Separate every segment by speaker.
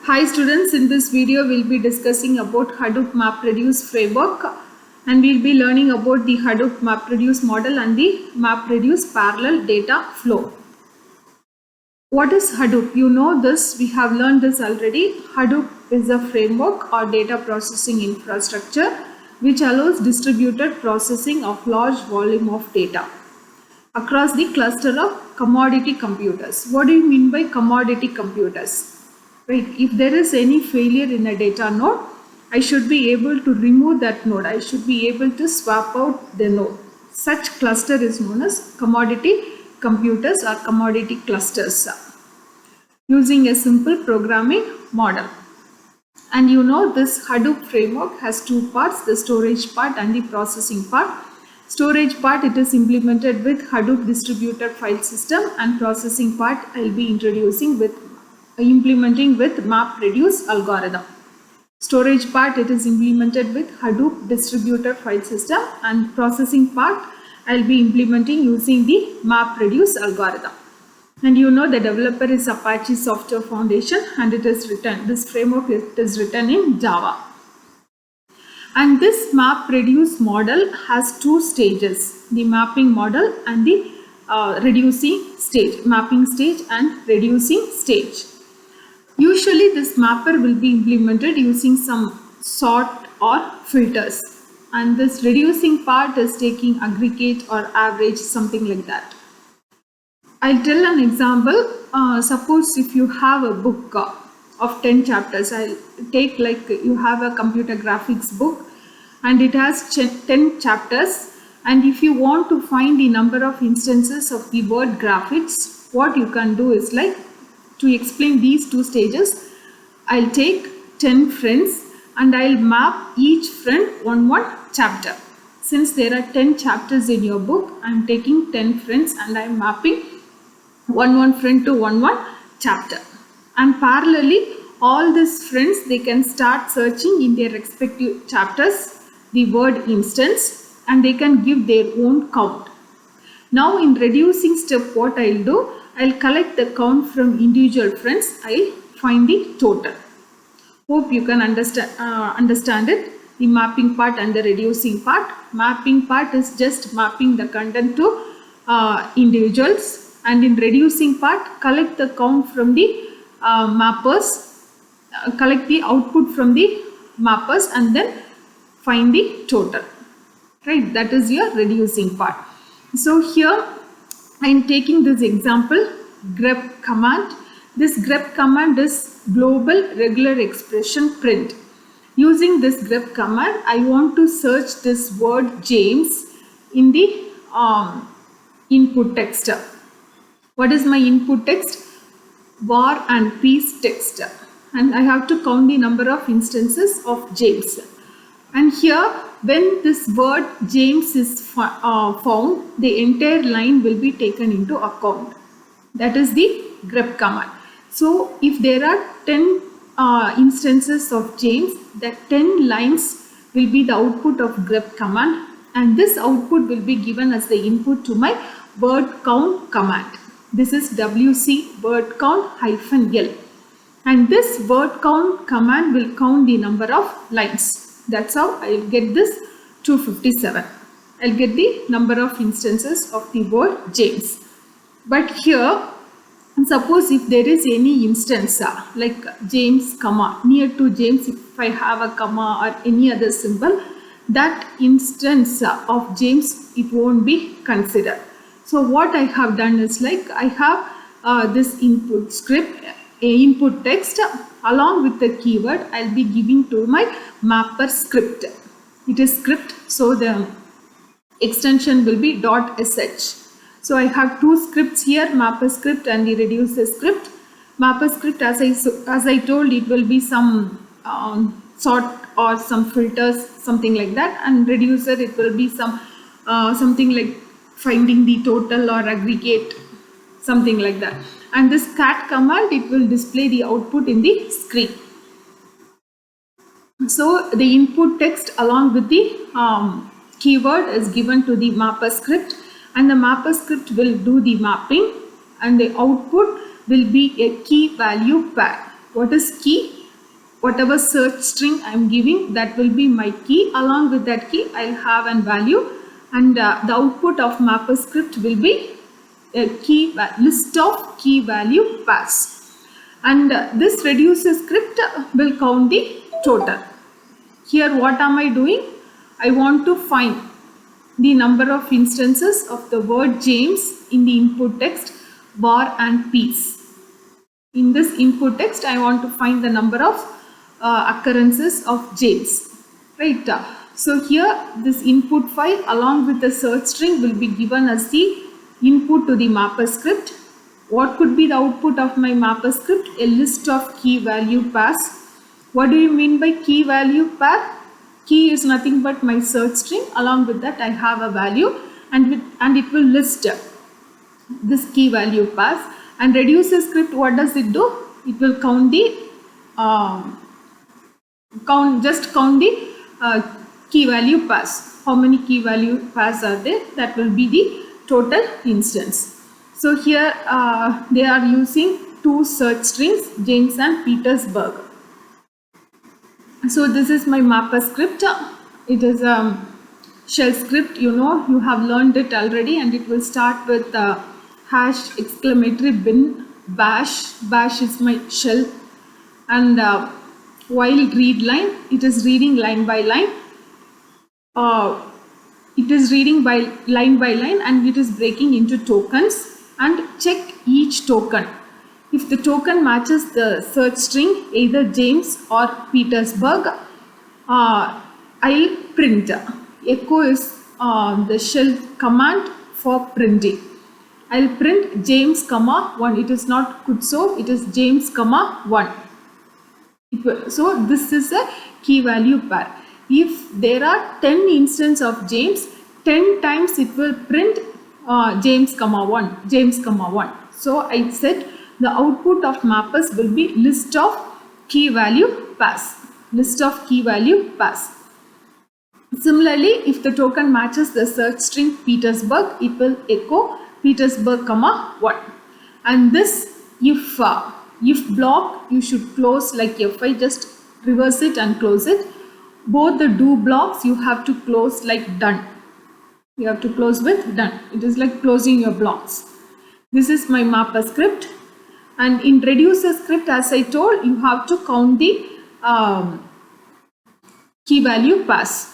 Speaker 1: Hi students, in this video we'll be discussing about Hadoop MapReduce framework and we'll be learning about the Hadoop MapReduce model and the MapReduce parallel data flow. What is Hadoop? You know this, we have learned this already. Hadoop is a framework or data processing infrastructure which allows distributed processing of large volume of data across the cluster of commodity computers. What do you mean by commodity computers? Right, if there is any failure in a data node, I should be able to remove that node. I should be able to swap out the node. Such cluster is known as commodity computers or commodity clusters using a simple programming model. And you know this Hadoop framework has two parts, the storage part and the processing part. Storage part, it is implemented with Hadoop distributed file system, and processing part I will be implementing with MapReduce algorithm. Storage part, it is implemented with Hadoop distributed file system, and processing part I will be implementing using the MapReduce algorithm. And you know the developer is Apache Software Foundation, and it is written, this framework is written in Java. And this MapReduce model has two stages, the mapping model and the reducing stage, mapping stage and reducing stage. Usually this mapper will be implemented using some sort or filters, and this reducing part is taking aggregate or average, something like that. I'll tell an example. Suppose if you have a book of 10 chapters, I'll take like you have a computer graphics book and it has 10 chapters, and if you want to find the number of instances of the word graphics, what you can do is like, to explain these two stages, I'll take 10 friends and I'll map each friend one chapter. Since there are 10 chapters in your book, I'm taking 10 friends and I'm mapping one friend to one chapter. And parallelly, all these friends, they can start searching in their respective chapters the word instance, and they can give their own count. Now in reducing step, what I'll do, I'll collect the count from individual friends. I'll find the total. Hope you can understand it. The mapping part and the reducing part. Mapping part is just mapping the content to individuals, and in reducing part, collect the count from the mappers, collect the output from the mappers, and then find the total. Right, that is your reducing part. So here I am taking this example, grep command. This grep command is global regular expression print. Using this grep command, I want to search this word James in the input text. What is my input text? War and peace text. And I have to count the number of instances of James. And here, when this word James is found, the entire line will be taken into account. That is the grep command. So if there are 10 instances of James, that 10 lines will be the output of grep command, and this output will be given as the input to my word count command. This is wc word count -l, and this word count command will count the number of lines. That's how I will get this 257. I'll get the number of instances of the word James. But here, suppose if there is any instance like James comma, near to James, if I have a comma or any other symbol, that instance of James, it won't be considered. So what I have done is like, I have this input script, input text, along with the keyword I'll be giving to my mapper script. It is script, so the extension will be .sh. So I have two scripts here, mapper script and the reducer script. Mapper script, as I told, it will be some sort or some filters, something like that, and reducer, it will be some something like finding the total or aggregate, something like that. And this cat command, it will display the output in the screen. So the input text along with the keyword is given to the mapper script, and the mapper script will do the mapping, and the output will be a key value pair. What is key? Whatever search string I am giving, that will be my key. Along with that key, I'll have a value, and the output of mapper script will be a list of key value pairs. And this reducer script will count the total. Here, what am I doing? I want to find the number of instances of the word James in the input text bar and piece. In this input text, I want to find the number of occurrences of James, right? So here this input file along with the search string will be given as the input to the mapper script. What could be the output of my mapper script? A list of key value pairs. What do you mean by key value pair? Key is nothing but my search string. Along with that, I have a value, and it will list this key value pairs. And reducer script, what does it do? It will count the count the key value pairs. How many key value pairs are there? That will be the total instance. So here they are using two search strings, James and Petersburg. So this is my mapper script. It is a shell script. You have learned it already, and it will start with hash exclamatory bin bash. Bash is my shell, and while read line, it is reading line by line. It is reading by line, and it is breaking into tokens, and check each token. If the token matches the search string, either James or Petersburg, I'll print. Echo is the shell command for printing. I'll print James, 1. It is not Kutso, it is James, 1. So this is a key value pair. If there are 10 instances of James, 10 times it will print James, 1, James, 1. So I said the output of mappers will be list of key value pairs. List of key value pairs. Similarly, if the token matches the search string Petersburg, it will echo Petersburg, 1. And this if block you should close like if I just reverse it and close it. Both the do blocks you have to close like done. You have to close with done. It is like closing your blocks. This is my mapper script. And in reducer script, as I told, you have to count the key value pairs.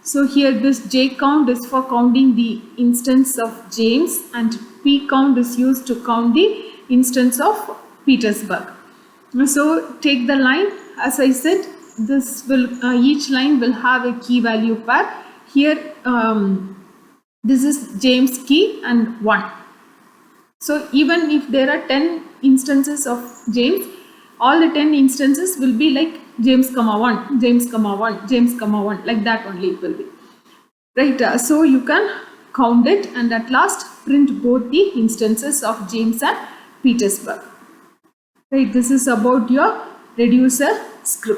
Speaker 1: So here this J count is for counting the instance of James, and P count is used to count the instance of Petersburg. So take the line, as I said, this will each line will have a key value pair. Here this is James key and 1. So even if there are 10 instances of James, all the 10 instances will be like James, 1, James, 1, James, 1, like that only it will be. Right, so you can count it and at last print both the instances of James and Petersburg. Right, this is about your reducer script.